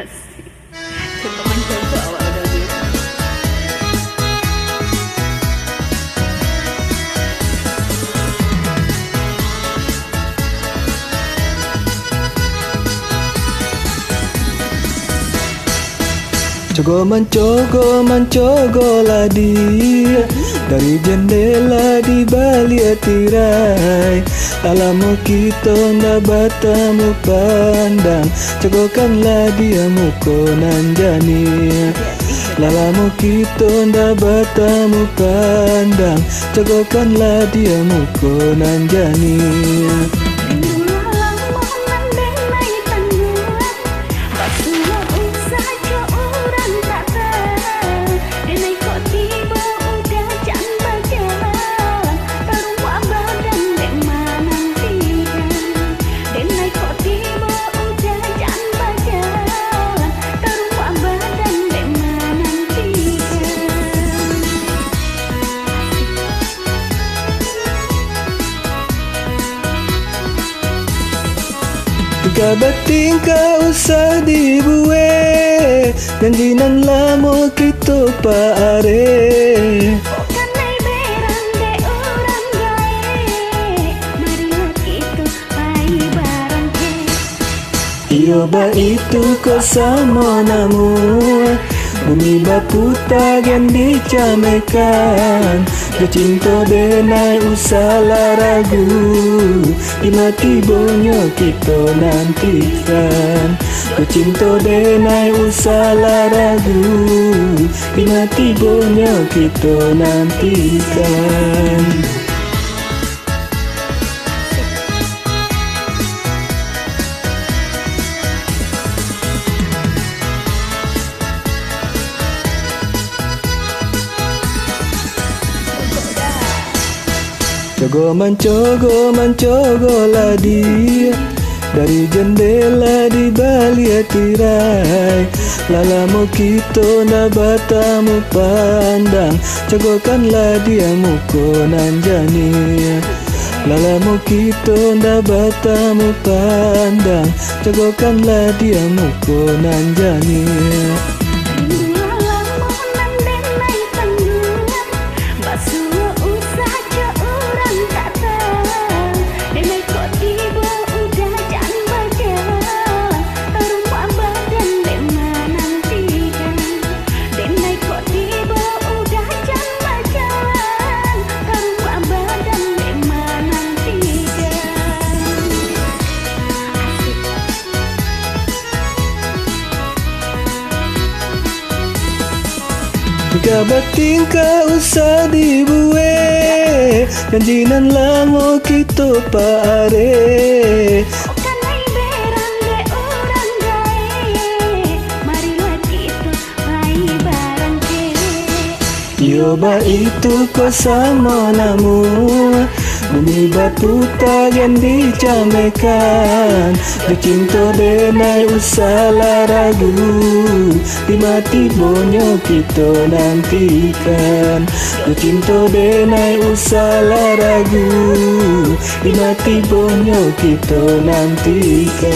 Asik. Coba mencoba awak udah gitu. Mencogo lah dia dari jendela di balik tirai. Alamu kita ndak bertemu pandang, cogokanlah dia mukonan jani. Lalamu kita ndak bertemu pandang, cogokanlah dia mukonan jani. Jika beting kau usah dibuat, janjinan lama kita pare. Iyo ba itu kau sama namu, bumi batu tagan dicamekan. Cinta denai usahlah ragu, di mati bonyo kita nantikan. Cinta denai usahlah ragu, di mati bonyo kita nantikan. Mencogo lah dia dari jendela di balik tirai. Lalamu kita ndak bertemu pandang, cogokanlah dia mukonan jani. Lalamu kita ndak bertemu pandang, cogokanlah dia mukonan jani. Jika beting kau usah dibuat, janjinan lama kita pare. Iyo ba itu kau sama namu, bumi batu tagan dicamekan. Cinta denai usahlah ragu, di mati bonyo kita nantikan. Cinta denai usahlah ragu, di mati bonyo kita nantikan.